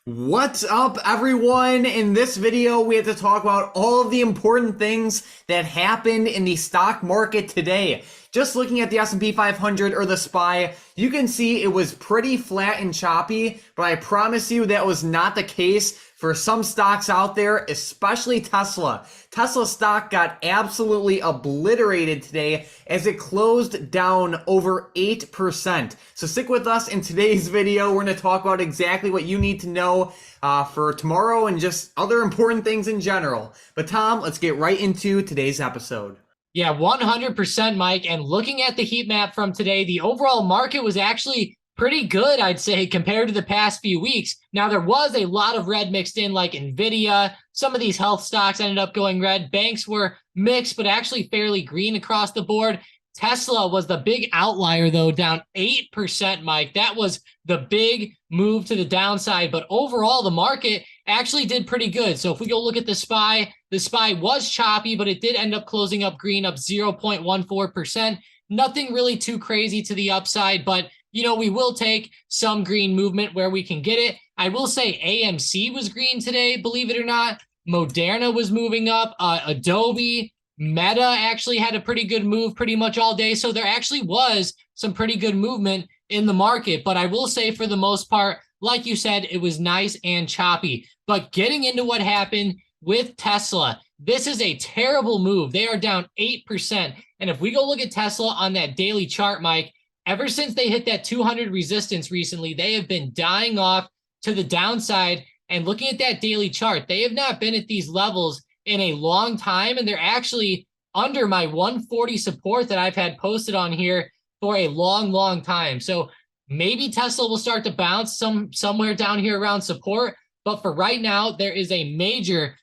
What's up, everyone? In this video, we have to talk about all of the important things that happened in the stock market today. Just looking at the S&P 500 or the SPY, you can see it was pretty flat and choppy, but I promise you that was not the case for some stocks out there, especially Tesla. Tesla stock got absolutely obliterated today as it closed down over 8%. So stick with us in today's video. We're going to talk about exactly what you need to know for tomorrow and just other important things in general. But Tom, let's get right into today's episode. Yeah, 100%, Mike. And looking at the heat map from today, the overall market was actually pretty good, I'd say, compared to the past few weeks. Now, there was a lot of red mixed in, like Nvidia. Some of these health stocks ended up going red. Banks were mixed, but actually fairly green across the board. Tesla was the big outlier, though, down 8%, Mike. That was the big move to the downside. But overall, the market actually did pretty good. So if we go look at the SPY was choppy, but it did end up closing up green, up 0.14%. Nothing really too crazy to the upside, but we will take some green movement where we can get it. I will say AMC was green today, believe it or not. Moderna was moving up. Adobe, Meta actually had a pretty good move pretty much all day. So there actually was some pretty good movement in the market. But I will say for the most part, like you said, it was nice and choppy. But getting into what happened with Tesla, this is a terrible move. They are down 8%. And if we go look at Tesla on that daily chart, Mike, ever since they hit that 200 resistance recently, they have been dying off to the downside. And looking at that daily chart, they have not been at these levels in a long time. And they're actually under my 140 support that I've had posted on here for a long time. So maybe Tesla will start to bounce somewhere down here around support. But for right now, there is a major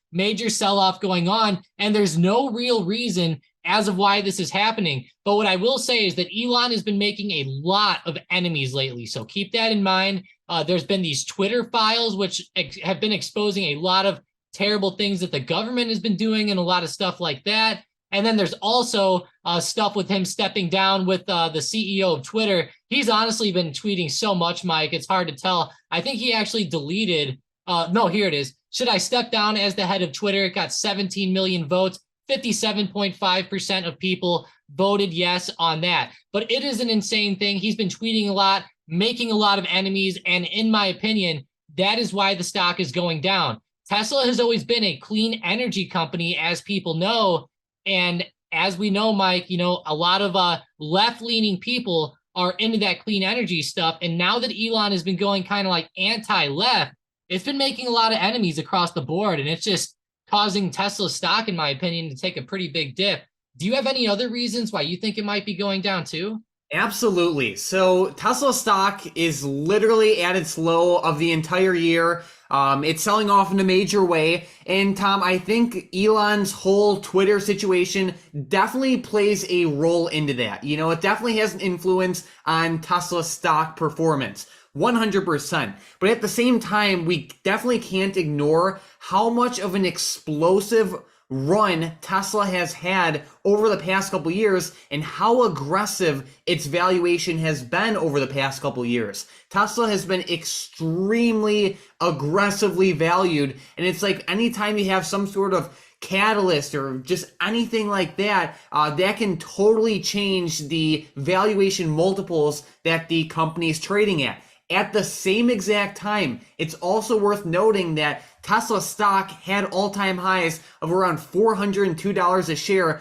sell-off going on. And there's no real reason as of why this is happening. But what I will say is that Elon has been making a lot of enemies lately. So keep that in mind. There's been these Twitter files, which have been exposing a lot of terrible things that the government has been doing and a lot of stuff like that. And then there's also stuff with him stepping down with the CEO of Twitter. He's honestly been tweeting so much, Mike, it's hard to tell. I think he actually deleted, no, here it is. Should I step down as the head of Twitter? It got 17 million votes. 57.5% of people voted yes on that. But it is an insane thing. He's been tweeting a lot, making a lot of enemies. And in my opinion, that is why the stock is going down. Tesla has always been a clean energy company, as people know. And as we know, Mike, a lot of left-leaning people are into that clean energy stuff. And now that Elon has been going kind of like anti-left, it's been making a lot of enemies across the board. And it's just causing Tesla stock, in my opinion, to take a pretty big dip. Do you have any other reasons why you think it might be going down too? Absolutely. So Tesla stock is literally at its low of the entire year. It's selling off in a major way. And Tom, I think Elon's whole Twitter situation definitely plays a role into that. It definitely has an influence on Tesla stock performance. 100%. But at the same time, we definitely can't ignore how much of an explosive run Tesla has had over the past couple years and how aggressive its valuation has been over the past couple years. Tesla has been extremely aggressively valued, and it's like anytime you have some sort of catalyst or just anything like that, that can totally change the valuation multiples that the company is trading at. At the same exact time, it's also worth noting that Tesla stock had all-time highs of around $402 a share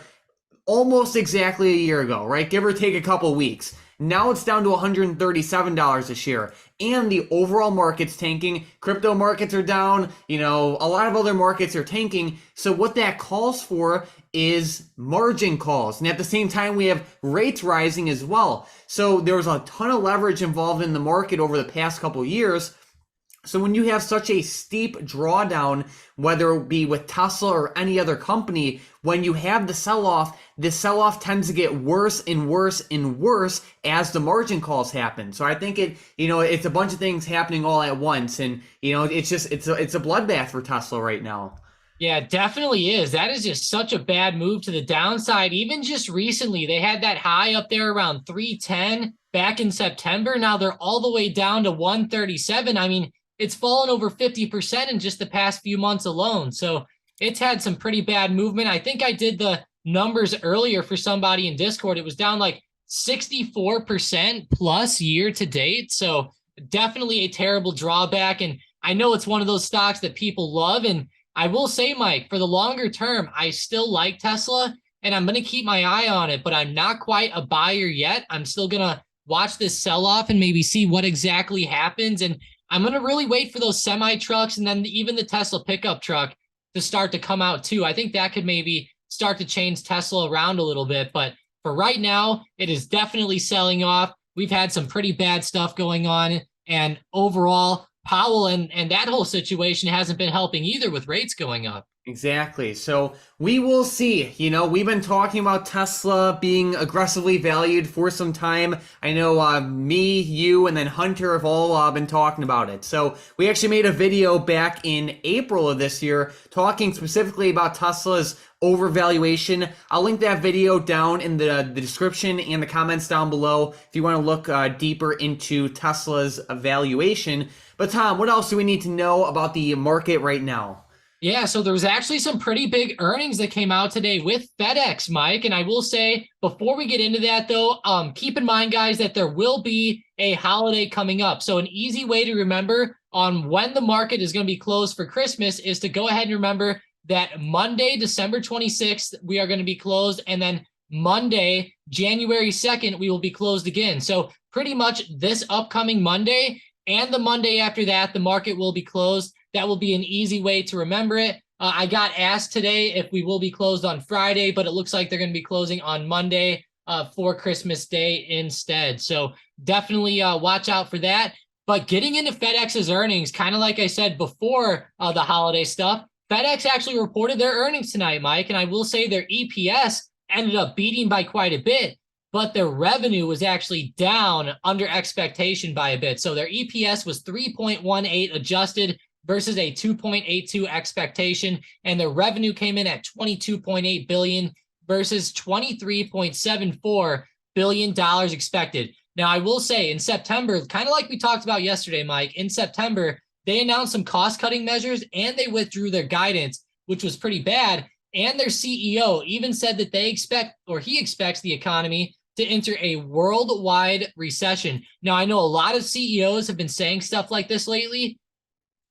almost exactly a year ago, right? Give or take a couple weeks. Now it's down to $137 a share. And the overall market's tanking. Crypto markets are down. A lot of other markets are tanking. So what that calls for is margin calls. And at the same time, we have rates rising as well. So there was a ton of leverage involved in the market over the past couple of years. So when you have such a steep drawdown, whether it be with Tesla or any other company, when you have the sell-off tends to get worse and worse and worse as the margin calls happen. So I think it's a bunch of things happening all at once, and it's a bloodbath for Tesla right now. Yeah, it definitely is. That is just such a bad move to the downside. Even just recently, they had that high up there around 310 back in September. Now they're all the way down to 137. I mean, it's fallen over 50% in just the past few months alone. So it's had some pretty bad movement. I think I did the numbers earlier for somebody in Discord. It was down like 64% plus year to date. So definitely a terrible drawback. And I know it's one of those stocks that people love. And I will say, Mike, for the longer term, I still like Tesla and I'm going to keep my eye on it, but I'm not quite a buyer yet. I'm still going to watch this sell off and maybe see what exactly happens. And I'm going to really wait for those semi trucks and then even the Tesla pickup truck to start to come out too. I think that could maybe start to change Tesla around a little bit, but for right now, it is definitely selling off. We've had some pretty bad stuff going on, and overall, Powell and that whole situation hasn't been helping either with rates going up. Exactly. So we will see. We've been talking about Tesla being aggressively valued for some time. I know me, you, and then Hunter have all been talking about it. So we actually made a video back in April of this year talking specifically about Tesla's overvaluation. I'll link that video down in the description and the comments down below if you want to look deeper into Tesla's valuation. But Tom, what else do we need to know about the market right now? Yeah, so there was actually some pretty big earnings that came out today with FedEx, Mike. And I will say, before we get into that, though, keep in mind, guys, that there will be a holiday coming up. So an easy way to remember on when the market is going to be closed for Christmas is to go ahead and remember that Monday, December 26th, we are going to be closed. And then Monday, January 2nd, we will be closed again. So pretty much this upcoming Monday and the Monday after that, the market will be closed. That will be an easy way to remember it. I got asked today if we will be closed on Friday, but it looks like they're going to be closing on Monday for Christmas Day instead. So definitely watch out for that. But getting into FedEx's earnings, kind of like I said before the holiday stuff, FedEx actually reported their earnings tonight, Mike, and I will say their EPS ended up beating by quite a bit, but their revenue was actually down under expectation by a bit. So their EPS was 3.18 adjusted versus a 2.82 expectation, and their revenue came in at 22.8 billion versus 23.74 billion dollars expected. Now, I will say in September, kind of like we talked about yesterday, Mike, in September, they announced some cost-cutting measures and they withdrew their guidance, which was pretty bad. And their CEO even said that he expects the economy to enter a worldwide recession. Now, I know a lot of CEOs have been saying stuff like this lately.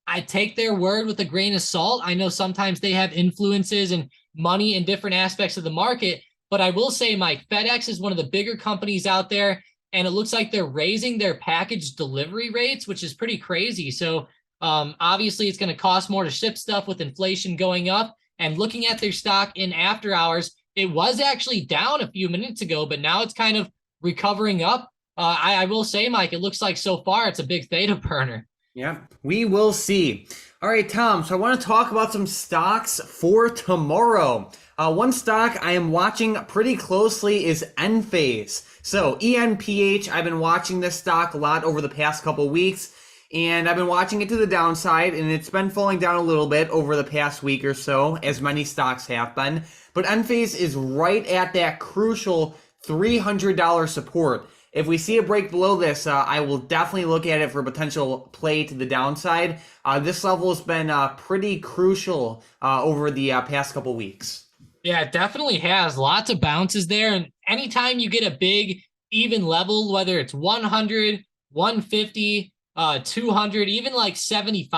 I take their word with a grain of salt. I know sometimes they have influences and money in different aspects of the market, but I will say, Mike, FedEx is one of the bigger companies out there, and it looks like they're raising their package delivery rates, which is pretty crazy. So obviously it's going to cost more to ship stuff with inflation going up. And looking at their stock in after hours, it was actually down a few minutes ago, but now it's kind of recovering up. I will say, Mike, it looks like so far it's a big theta burner. Yeah, we will see. All right, Tom, so I want to talk about some stocks for tomorrow. One stock I am watching pretty closely is Enphase. So ENPH, I've been watching this stock a lot over the past couple weeks, and I've been watching it to the downside, and it's been falling down a little bit over the past week or so, as many stocks have been. But Enphase is right at that crucial $300 support. If we see a break below this, I will definitely look at it for potential play to the downside. This level has been pretty crucial over the past couple weeks. Yeah, it definitely has lots of bounces there. And anytime you get a big even level, whether it's 100, 150, 200, even like $75,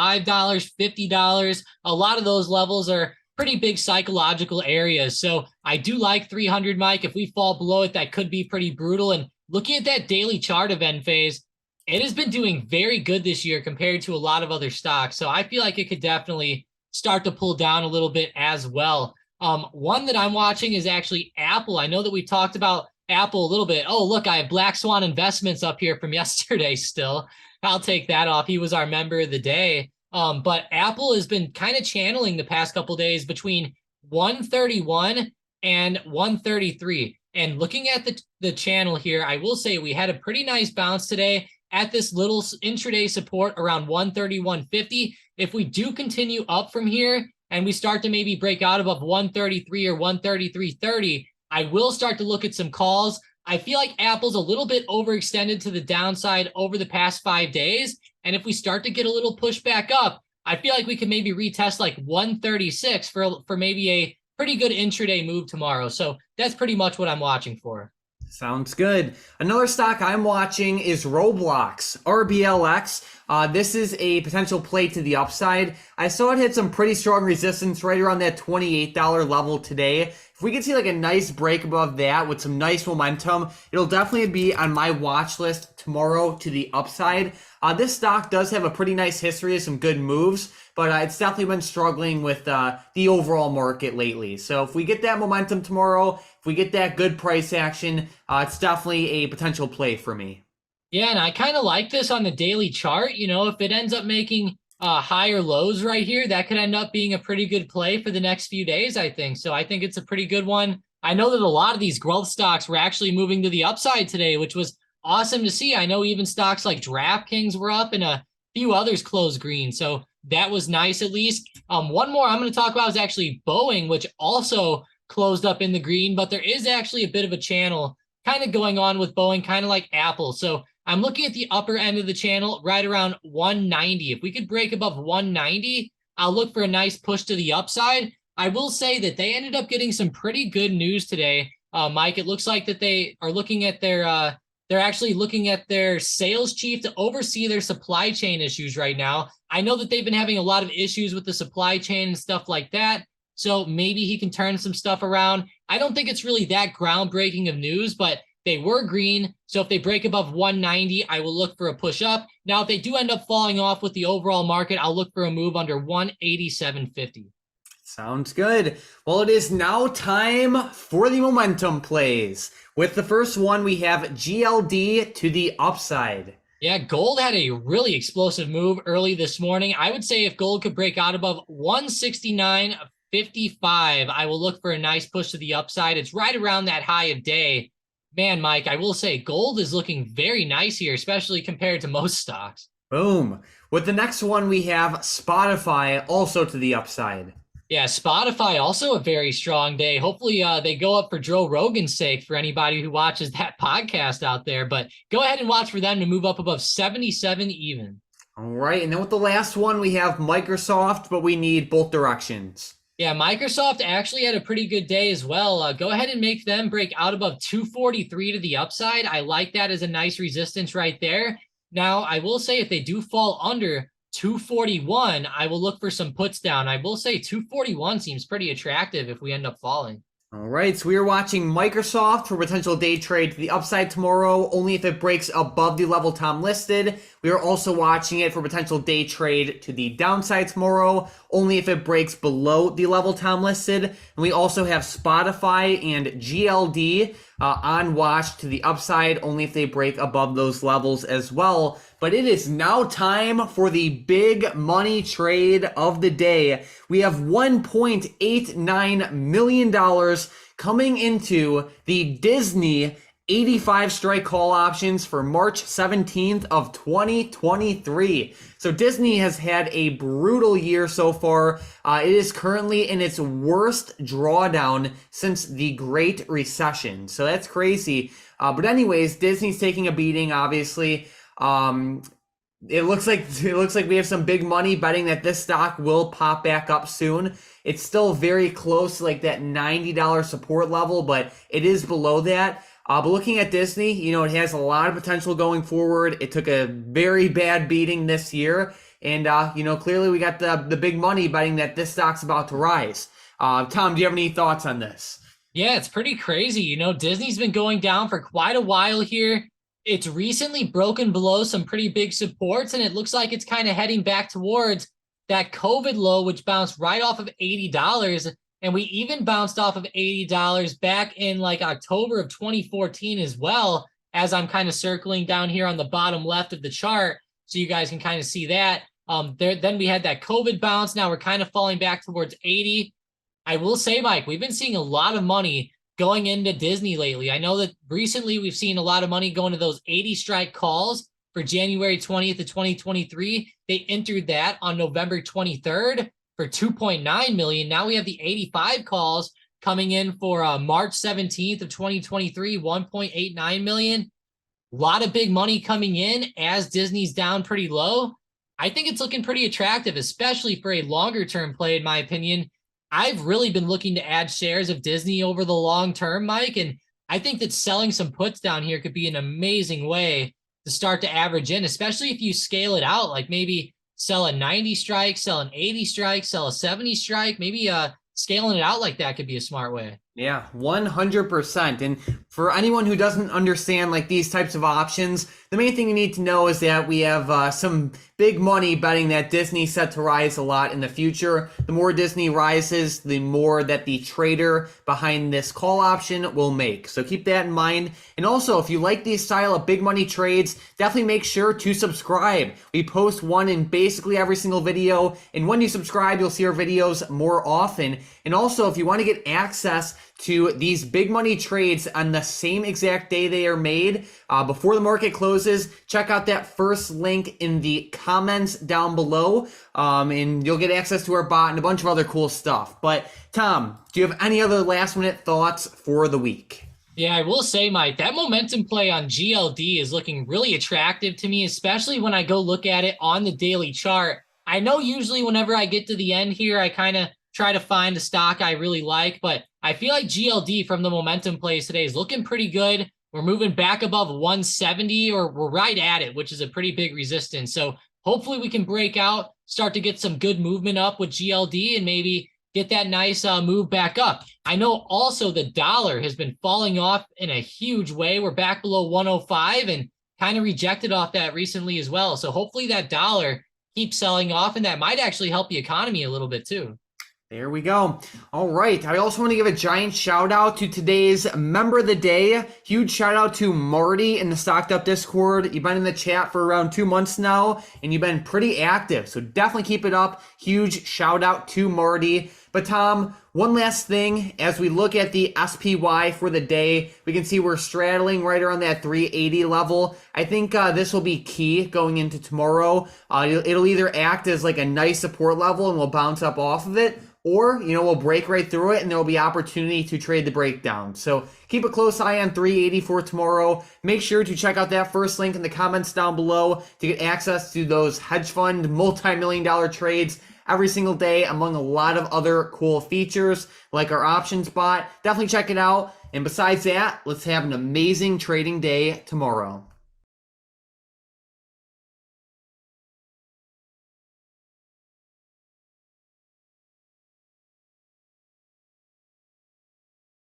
$50, a lot of those levels are pretty big psychological areas. So I do like 300, Mike. If we fall below it, that could be pretty brutal. And looking at that daily chart of Enphase, it has been doing very good this year compared to a lot of other stocks. So I feel like it could definitely start to pull down a little bit as well. One that I'm watching is actually Apple. I know that we talked about Apple a little bit. Oh, look, I have Black Swan Investments up here from yesterday still. I'll take that off. He was our member of the day. But Apple has been kind of channeling the past couple of days between 131 and 133. And looking at the channel here, I will say we had a pretty nice bounce today at this little intraday support around 131.50. If we do continue up from here and we start to maybe break out above 133 or 133.30, I will start to look at some calls. I feel like Apple's a little bit overextended to the downside over the past 5 days. And if we start to get a little push back up, I feel like we could maybe retest like 136 for maybe a pretty good intraday move tomorrow. So that's pretty much what I'm watching for. Sounds good. Another stock I'm watching is Roblox, RBLX. This is a potential play to the upside. I saw it hit some pretty strong resistance right around that $28 level today. If we can see like a nice break above that with some nice momentum, it'll definitely be on my watch list tomorrow to the upside. This stock does have a pretty nice history of some good moves, but it's definitely been struggling with the overall market lately. So if we get that momentum tomorrow, if we get that good price action, it's definitely a potential play for me. Yeah, and I kind of like this on the daily chart. You know, if it ends up making higher lows right here, that could end up being a pretty good play for the next few days, I think. So I think it's a pretty good one. I know that a lot of these growth stocks were actually moving to the upside today, which was awesome to see. I know even stocks like DraftKings were up and a few others closed green. So that was nice at least. One more I'm going to talk about is actually Boeing, which also closed up in the green, but there is actually a bit of a channel kind of going on with Boeing, kind of like Apple. So I'm looking at the upper end of the channel right around 190. If we could break above 190, I'll look for a nice push to the upside. I will say that they ended up getting some pretty good news today, Mike. It looks like that they are looking at they're actually looking at their sales chief to oversee their supply chain issues right now. I know that they've been having a lot of issues with the supply chain and stuff like that. So maybe he can turn some stuff around. I don't think it's really that groundbreaking of news, but they were green. So if they break above 190, I will look for a push up. Now, if they do end up falling off with the overall market, I'll look for a move under 187.50. Sounds good. Well, it is now time for the momentum plays. With the first one, we have GLD to the upside. Yeah, gold had a really explosive move early this morning. I would say if gold could break out above 169.55, I will look for a nice push to the upside. It's right around that high of day. Man, Mike, I will say gold is looking very nice here, especially compared to most stocks. Boom. With the next one, we have Spotify also to the upside. Yeah, Spotify also a very strong day. Hopefully they go up for Joe Rogan's sake for anybody who watches that podcast out there. But go ahead and watch for them to move up above 77 even. All right. And then with the last one, we have Microsoft, but we need both directions. Yeah, Microsoft actually had a pretty good day as well. Go ahead and make them break out above 243 to the upside. I like that as a nice resistance right there. Now, I will say if they do fall under 241, I will look for some puts down. I will say 241 seems pretty attractive if we end up falling. All right, so we are watching Microsoft for potential day trade to the upside tomorrow, only if it breaks above the level Tom listed. We are also watching it for potential day trade to the downside tomorrow, only if it breaks below the level Tom listed. And we also have Spotify and GLD on watch to the upside, only if they break above those levels as well. But it is now time for the big money trade of the day. We have $1.89 million coming into the Disney 85 strike call options for March 17th of 2023. So Disney has had a brutal year so far. It is currently in its worst drawdown since the Great Recession. So that's crazy. But anyways, Disney's taking a beating, obviously. It looks like we have some big money betting that this stock will pop back up soon. It's still very close to like that $90 support level, but it is below that. But looking at Disney, you know, it has a lot of potential going forward. It took a very bad beating this year. And, you know, clearly we got the big money betting that this stock's about to rise. Tom, do you have any thoughts on this? Yeah, it's pretty crazy. You know, Disney's been going down for quite a while here. It's recently broken below some pretty big supports, and it looks like it's kind of heading back towards that COVID low, which bounced right off of $80. And we even bounced off of $80 back in like October of 2014 as well, as I'm kind of circling down here on the bottom left of the chart. So you guys can kind of see that. Then we had that COVID bounce. Now we're kind of falling back towards 80. I will say, Mike, we've been seeing a lot of money going into Disney lately. I know that recently we've seen a lot of money going to those 80 strike calls for January 20th of 2023. They entered that on November 23rd for 2.9 million. Now we have the 85 calls coming in for March 17th of 2023, 1.89 million. a lot of big money coming in as Disney's down pretty low. I think it's looking pretty attractive, especially for a longer term play, in my opinion. I've really been looking to add shares of Disney over the long term, Mike, and I think that selling some puts down here could be an amazing way to start to average in, especially if you scale it out, like maybe sell a 90 strike, sell an 80 strike, sell a 70 strike, maybe scaling it out like that could be a smart way. Yeah, 100%. And for anyone who doesn't understand like these types of options, the main thing you need to know is that we have some big money betting that Disney's set to rise a lot in the future. The more Disney rises, the more that the trader behind this call option will make. So keep that in mind. And also, if you like these style of big money trades, definitely make sure to subscribe. We post one in basically every single video. And when you subscribe, you'll see our videos more often. And also, if you want to get access to these big money trades on the same exact day they are made, before the market closes, check out that first link in the comments down below, and you'll get access to our bot and a bunch of other cool stuff. But Tom, do you have any other last minute thoughts for the week? Yeah, I will say, Mike, that momentum play on GLD is looking really attractive to me, especially when I go look at it on the daily chart. I know usually whenever I get to the end here, I kind of try to find a stock I really like, but I feel like GLD from the momentum plays today is looking pretty good. We're moving back above 170, or we're right at it, which is a pretty big resistance. So hopefully we can break out, start to get some good movement up with GLD and maybe get that nice move back up. I know also the dollar has been falling off in a huge way. We're back below 105 and kind of rejected off that recently as well. So hopefully that dollar keeps selling off, and that might actually help the economy a little bit too. There we go. All right. I also want to give a giant shout out to today's member of the day. Huge shout out to Marty in the StockedUp Discord. You've been in the chat for around 2 months now, and you've been pretty active. So definitely keep it up. Huge shout out to Marty. But Tom, one last thing. As we look at the SPY for the day, we can see we're straddling right around that 380 level. I think this will be key going into tomorrow. It'll either act as like a nice support level and we'll bounce up off of it, or, we'll break right through it and there will be opportunity to trade the breakdown. So keep a close eye on 380 for tomorrow. Make sure to check out that first link in the comments down below to get access to those hedge fund multi-million-dollar trades every single day, among a lot of other cool features like our options bot. Definitely check it out. And besides that, let's have an amazing trading day tomorrow.